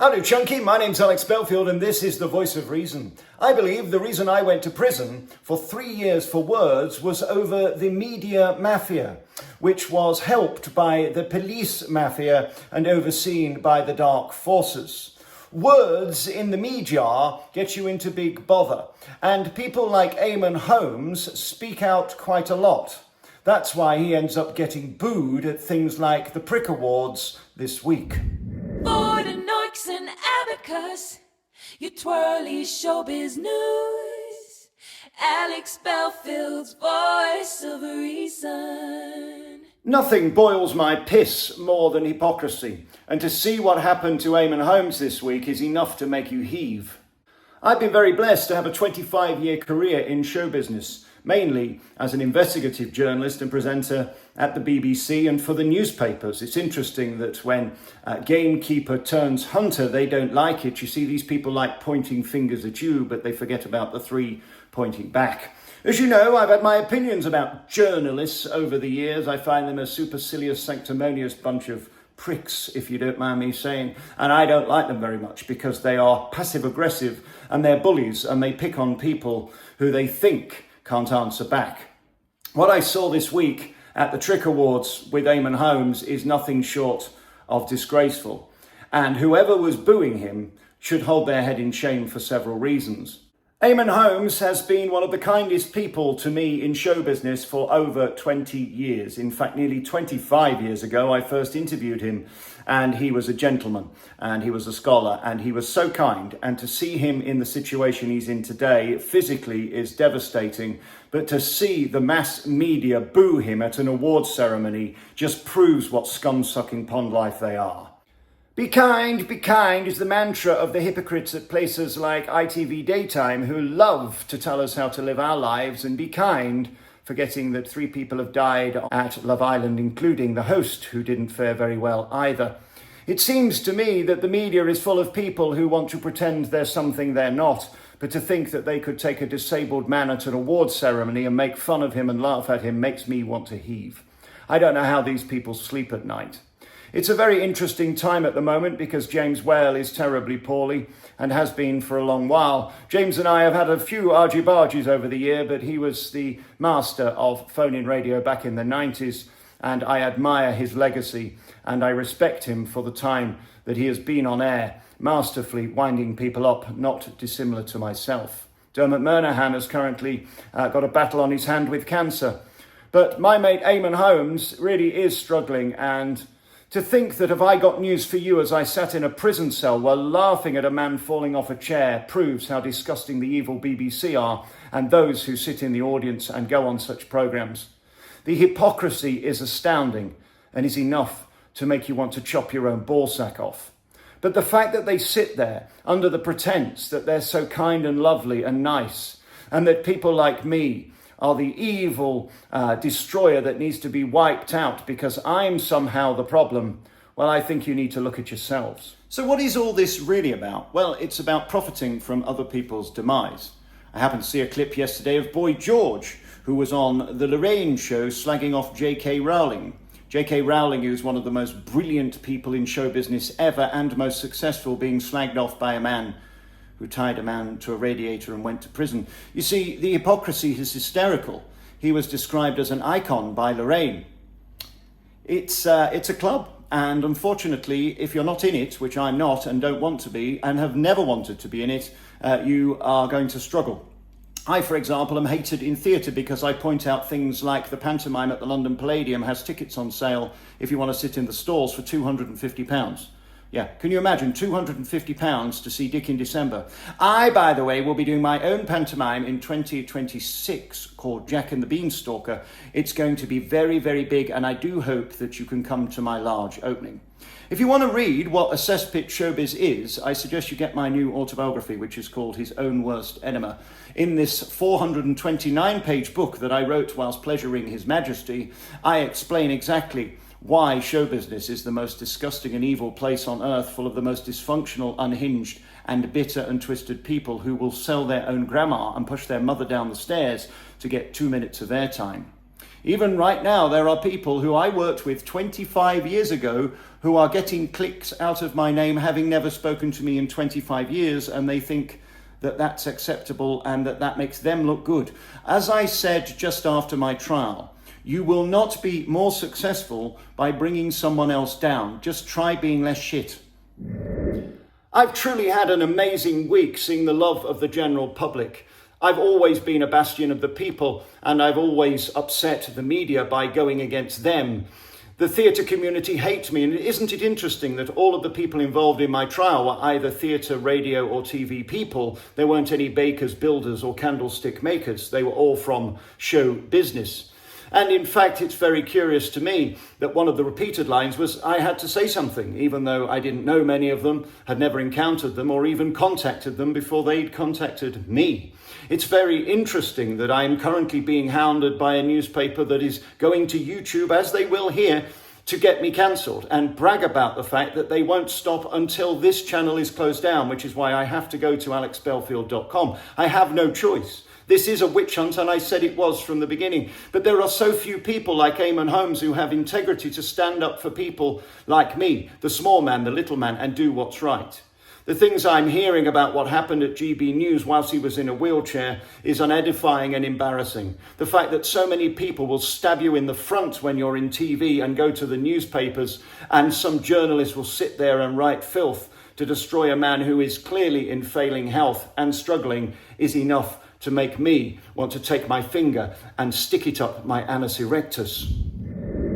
Howdy, Chunky. My name's Alex Belfield, and this is The Voice of Reason. I believe the reason I went to prison for 3 years for words was over the media mafia, which was helped by the police mafia and overseen by the dark forces. Words in the media get you into big bother, and people like Eamonn Holmes speak out quite a lot. That's why he ends up getting booed at things like the Prick Awards this week. For the Noiks and Abacus, your twirly showbiz news. Alex Belfield's Voice of Reason. Nothing boils my piss more than hypocrisy, and to see what happened to Eamonn Holmes this week is enough to make you heave. I've been very blessed to have a 25-year career in show business, mainly as an investigative journalist and presenter at the BBC and for the newspapers. It's interesting that when gamekeeper turns hunter, they don't like it. You see, these people like pointing fingers at you, but they forget about the three pointing back. As you know, I've had my opinions about journalists over the years. I find them a supercilious, sanctimonious bunch of pricks, if you don't mind me saying, and I don't like them very much because they are passive-aggressive and they're bullies and they pick on people who they think can't answer back. What I saw this week at the Trick Awards with Eamonn Holmes is nothing short of disgraceful, and whoever was booing him should hold their head in shame for several reasons. Eamonn Holmes has been one of the kindest people to me in show business for over 20 years. In fact, nearly 25 years ago, I first interviewed him, and he was a gentleman, and he was a scholar, and he was so kind. And to see him in the situation he's in today physically is devastating. But to see the mass media boo him at an awards ceremony just proves what scum-sucking pond life they are. Be kind is the mantra of the hypocrites at places like ITV Daytime who love to tell us how to live our lives, and be kind, forgetting that 3 people have died at Love Island, including the host, who didn't fare very well either. It seems to me that the media is full of people who want to pretend they're something they're not, but to think that they could take a disabled man at an awards ceremony and make fun of him and laugh at him makes me want to heave. I don't know how these people sleep at night. It's a very interesting time at the moment because James Whale is terribly poorly and has been for a long while. James and I have had a few argy-bargies over the year, but he was the master of phone-in radio back in the 90s, and I admire his legacy and I respect him for the time that he has been on air, masterfully winding people up, not dissimilar to myself. Dermot Murnaghan has currently got a battle on his hand with cancer. But my mate Eamonn Holmes really is struggling, and to think that if I got news for you as I sat in a prison cell while laughing at a man falling off a chair proves how disgusting the evil BBC are and those who sit in the audience and go on such programmes. The hypocrisy is astounding and is enough to make you want to chop your own ballsack off. But the fact that they sit there under the pretense that they're so kind and lovely and nice, and that people like me are the evil destroyer that needs to be wiped out because I'm somehow the problem, well, I think you need to look at yourselves. So what is all this really about? Well, it's about profiting from other people's demise. I happened to see a clip yesterday of Boy George, who was on the Lorraine show slagging off J.K. Rowling. J.K. Rowling is one of the most brilliant people in show business ever and most successful, being slagged off by a man who tied a man to a radiator and went to prison. You see, the hypocrisy is hysterical. He was described as an icon by Lorraine. It's a club, and unfortunately, if you're not in it, which I'm not and don't want to be, and have never wanted to be in it, you are going to struggle. I, for example, am hated in theatre because I point out things like the pantomime at the London Palladium has tickets on sale if you want to sit in the stalls for £250. Yeah, can you imagine £250 to see Dick in December? I, by the way, will be doing my own pantomime in 2026 called Jack and the Beanstalker. It's going to be very, very big, and I do hope that you can come to my large opening. If you want to read what a cesspit showbiz is, I suggest you get my new autobiography, which is called His Own Worst Enema. In this 429-page book that I wrote whilst pleasuring His Majesty, I explain exactly why show business is the most disgusting and evil place on earth, full of the most dysfunctional, unhinged and bitter and twisted people who will sell their own grandma and push their mother down the stairs to get 2 minutes of airtime. Even right now, there are people who I worked with 25 years ago who are getting clicks out of my name, having never spoken to me in 25 years, and they think that that's acceptable and that makes them look good. As I said just after my trial, you will not be more successful by bringing someone else down. Just try being less shit. I've truly had an amazing week seeing the love of the general public. I've always been a bastion of the people, and I've always upset the media by going against them. The theatre community hate me, and isn't it interesting that all of the people involved in my trial were either theatre, radio or TV people? There weren't any bakers, builders or candlestick makers. They were all from show business. And in fact, it's very curious to me that one of the repeated lines was, I had to say something, even though I didn't know many of them, had never encountered them or even contacted them before they'd contacted me. It's very interesting that I am currently being hounded by a newspaper that is going to YouTube, as they will here, to get me cancelled and brag about the fact that they won't stop until this channel is closed down, which is why I have to go to alexbelfield.com. I have no choice. This is a witch hunt, and I said it was from the beginning. But there are so few people like Eamonn Holmes who have integrity to stand up for people like me, the small man, the little man, and do what's right. The things I'm hearing about what happened at GB News whilst he was in a wheelchair is unedifying and embarrassing. The fact that so many people will stab you in the front when you're in TV and go to the newspapers, and some journalists will sit there and write filth to destroy a man who is clearly in failing health and struggling is enough to make me want to take my finger and stick it up my anus erectus.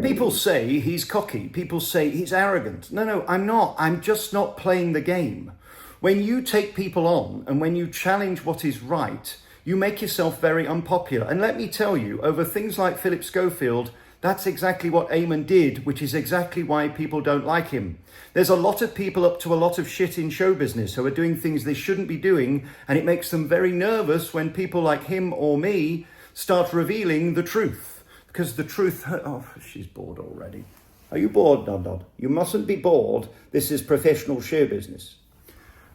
People say he's cocky. People say he's arrogant. No, I'm not. I'm just not playing the game. When you take people on and when you challenge what is right, you make yourself very unpopular. And let me tell you, over things like Philip Schofield, that's exactly what Eamonn did, which is exactly why people don't like him. There's a lot of people up to a lot of shit in show business who are doing things they shouldn't be doing, and it makes them very nervous when people like him or me start revealing the truth. Because the truth... Oh, she's bored already. Are you bored, Nod? You mustn't be bored. This is professional show business.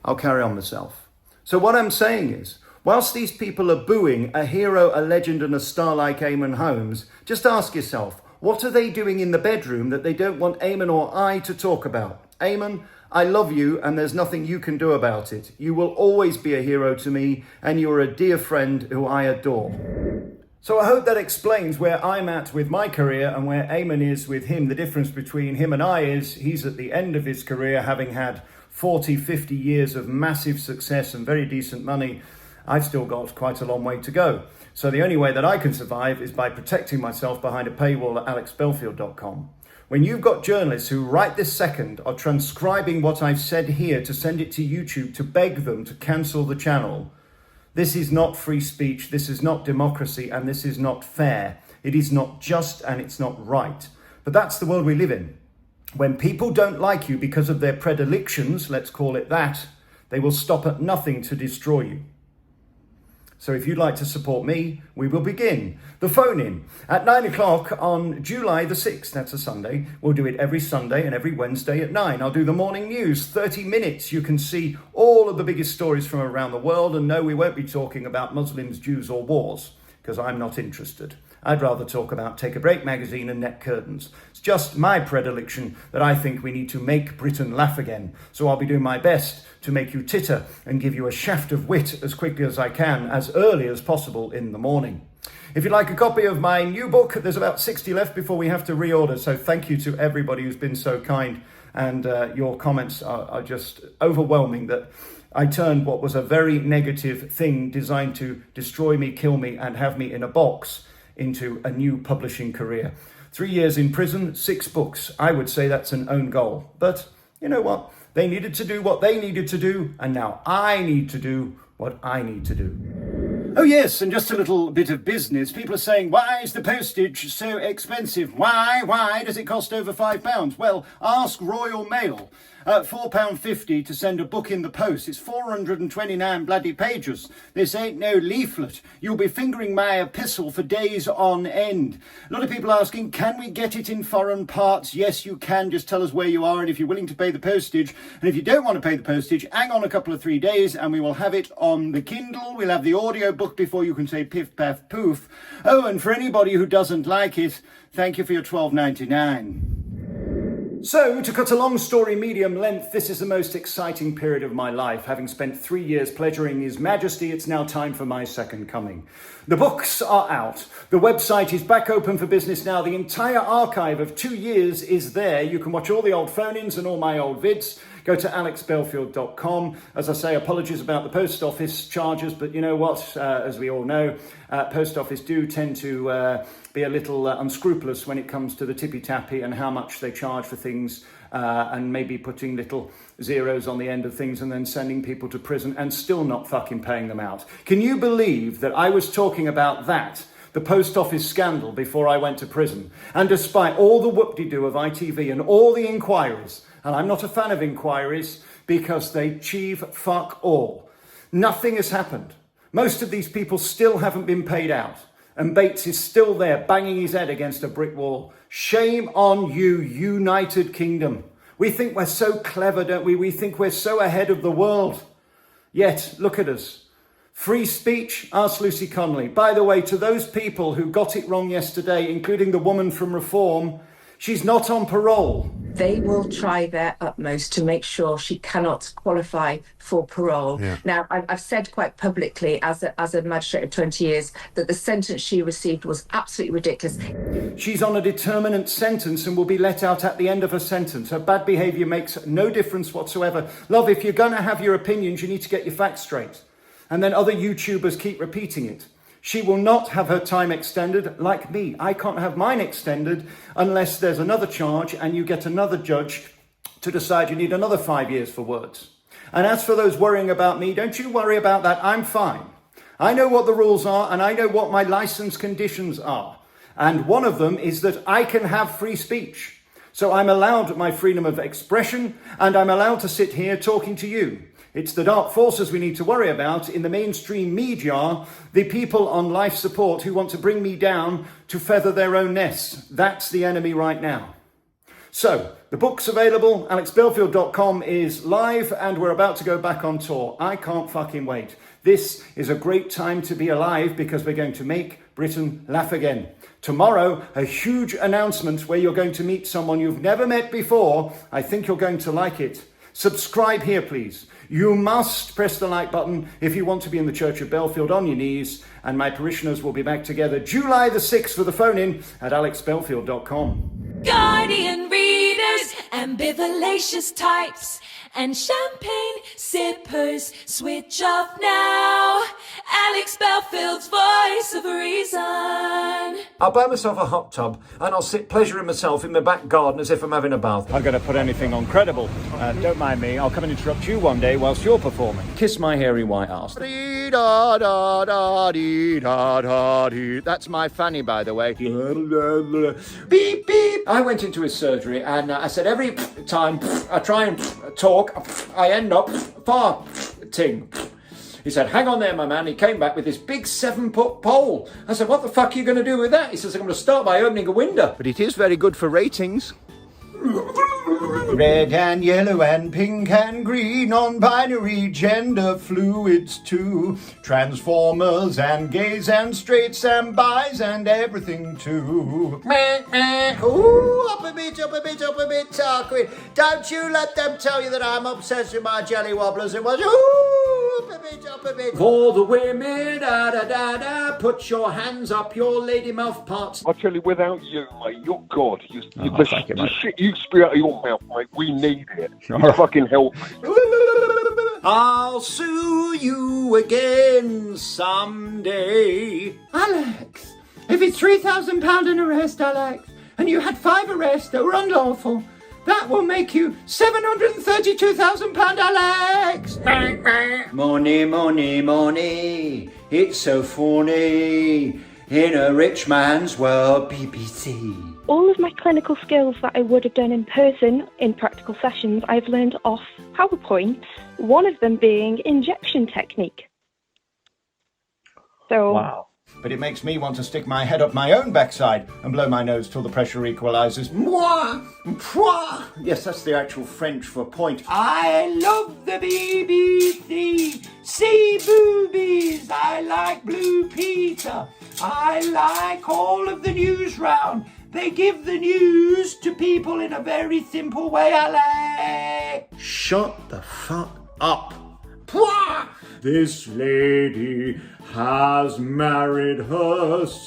I'll carry on myself. So what I'm saying is, whilst these people are booing a hero, a legend and a star like Eamonn Holmes, just ask yourself, what are they doing in the bedroom that they don't want Eamonn or I to talk about? Eamonn, I love you and there's nothing you can do about it. You will always be a hero to me and you're a dear friend who I adore. So I hope that explains where I'm at with my career and where Eamonn is with him. The difference between him and I is he's at the end of his career, having had 40, 50 years of massive success and very decent money. I've still got quite a long way to go. So the only way that I can survive is by protecting myself behind a paywall at alexbelfield.com. When you've got journalists who right this second are transcribing what I've said here to send it to YouTube to beg them to cancel the channel, this is not free speech, this is not democracy, and this is not fair. It is not just and it's not right. But that's the world we live in. When people don't like you because of their predilections, let's call it that, they will stop at nothing to destroy you. So if you'd like to support me, we will begin the phone-in at 9 o'clock on July the 6th. That's a Sunday. We'll do it every Sunday and every Wednesday at 9. I'll do the morning news, 30 minutes. You can see all of the biggest stories from around the world. And no, we won't be talking about Muslims, Jews or wars, because I'm not interested. I'd rather talk about Take a Break magazine and net curtains. It's just my predilection that I think we need to make Britain laugh again. So I'll be doing my best to make you titter and give you a shaft of wit as quickly as I can, as early as possible in the morning. If you'd like a copy of my new book, there's about 60 left before we have to reorder. So thank you to everybody who's been so kind. And your comments are just overwhelming that I turned what was a very negative thing designed to destroy me, kill me, and have me in a box into a new publishing career. 3 years in prison, 6 books. I would say that's an own goal. But you know what? They needed to do what they needed to do, and now I need to do what I need to do. Oh yes, and just a little bit of business. People are saying, why is the postage so expensive? Why does it cost over £5? Well, ask Royal Mail. £4.50 to send a book in the post. It's 429 bloody pages. This ain't no leaflet. You'll be fingering my epistle for days on end. A lot of people asking, can we get it in foreign parts? Yes, you can. Just tell us where you are and if you're willing to pay the postage. And if you don't want to pay the postage, hang on a couple of 3 days and we will have it on the Kindle. We'll have the audio book book before you can say piff, paff, poof. Oh, and for anybody who doesn't like it, thank you for your $12.99. So, to cut a long story medium length, this is the most exciting period of my life. Having spent 3 years pleasuring His Majesty, it's now time for my second coming. The books are out. The website is back open for business now. The entire archive of 2 years is there. You can watch all the old phone-ins and all my old vids. Go to alexbelfield.com. As I say, apologies about the post office charges, but you know what? As we all know, post office do tend to be a little unscrupulous when it comes to the tippy-tappy and how much they charge for things, and maybe putting little zeros on the end of things and then sending people to prison and still not fucking paying them out. Can you believe that I was talking about that, the post office scandal, before I went to prison? And despite all the whoop-de-doo of ITV and all the inquiries, and I'm not a fan of inquiries because they achieve fuck all, nothing has happened. Most of these people still haven't been paid out. And Bates is still there, banging his head against a brick wall. Shame on you, United Kingdom. We think we're so clever, don't we? We think we're so ahead of the world. Yet, look at us. Free speech, ask Lucy Connolly. By the way, to those people who got it wrong yesterday, including the woman from Reform, she's not on parole. They will try their utmost to make sure she cannot qualify for parole. Yeah. Now, I've said quite publicly, as a magistrate of 20 years, that the sentence she received was absolutely ridiculous. She's on a determinate sentence and will be let out at the end of her sentence. Her bad behaviour makes no difference whatsoever. Love, if you're going to have your opinions, you need to get your facts straight. And then other YouTubers keep repeating it. She will not have her time extended like me. I can't have mine extended unless there's another charge and you get another judge to decide you need another 5 years for words. And as for those worrying about me, don't you worry about that. I'm fine. I know what the rules are and I know what my license conditions are. And one of them is that I can have free speech. So I'm allowed my freedom of expression and I'm allowed to sit here talking to you. It's the dark forces we need to worry about in the mainstream media, the people on life support who want to bring me down to feather their own nests. That's the enemy right now. So, the book's available, alexbelfield.com is live, and we're about to go back on tour. I can't fucking wait. This is a great time to be alive because we're going to make Britain laugh again. Tomorrow, a huge announcement where you're going to meet someone you've never met before. I think you're going to like it. Subscribe here, please. You must press the like button if you want to be in the Church of Belfield on your knees, and my parishioners will be back together July the 6th for the phone-in at alexbelfield.com. Guardian readers, ambivalentious types, and champagne sippers, switch off now. Alex Belfield's voice of reason. I'll buy myself a hot tub and I'll sit pleasuring myself in my back garden as if I'm having a bath. I'm going to put anything on credible. Don't mind me. I'll come and interrupt you one day whilst you're performing. Kiss my hairy white arse. That's my fanny, by the way. Beep, beep. I went into his surgery and I said every time I try and talk, I end up farting. He said, hang on there, my man. He came back with this big 7-foot pole. I said, what the fuck are you going to do with that? He says, I'm going to start by opening a window. But it is very good for ratings. Red and yellow and pink and green, non-binary gender fluids too, transformers and gays and straights and bis and everything too. Ooh, up a bit, Tarquin. Don't you let them tell you that I'm obsessed with my jelly wobblers. It was ooh, up a bit. For the women, da-da-da-da, put your hands up your lady mouth parts. I tell you, without you, mate, you're God. The shit you spew out of your mouth, mate, we need it. You fucking help me. I'll sue you again someday. Alex, if it's £3,000 in arrest, Alex, and you had 5 arrests that were unlawful, that will make you £732,000, Alex. Money, money, money, it's so funny. In a rich man's world, BBC. All of my clinical skills that I would have done in person in practical sessions, I've learned off PowerPoint, one of them being injection technique. So, wow. But it makes me want to stick my head up my own backside and blow my nose till the pressure equalises. Moi! Moi! Yes, that's the actual French for point. I love the BBC. See boobies. I like Blue Peter. I like all of the news round. They give the news to people in a very simple way. I like. Shut the fuck up. Pwah! This lady has married herself.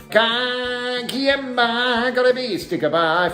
Can't gotta be sticker by.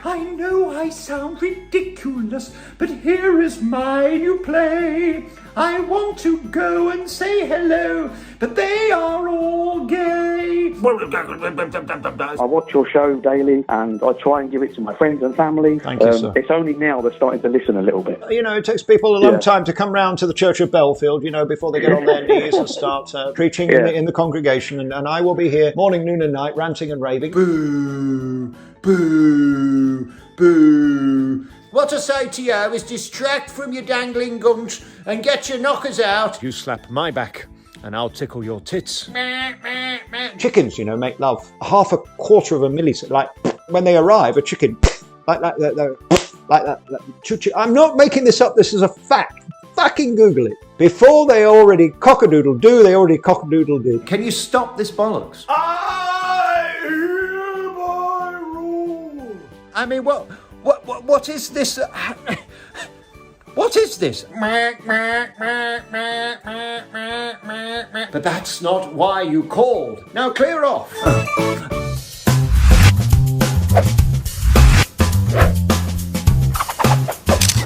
I know I sound ridiculous, but here is my new play. I want to go and say hello, but they are all gay. I watch your show daily and I try and give it to my friends and family. Thank you, sir. It's only now they're starting to listen a little bit. You know, it takes people a long time to come round to the Church of Belfield, you know, before they get on their knees and start preaching in the congregation. And I will be here morning, noon and night, ranting and raving. Boo, boo, boo. What I say to you is distract from your dangling gums and get your knockers out. You slap my back and I'll tickle your tits. Chickens, you know, make love. Half a quarter of a millisecond, like when they arrive, a chicken, like that. I'm not making this up, this is a fact. Fucking Google it. Before they already cock-a-doodle-do, they already cock-a-doodle-did. Can you stop this bollocks? I hereby rule. I mean, what is this? What is this? But that's not why you called. Now clear off.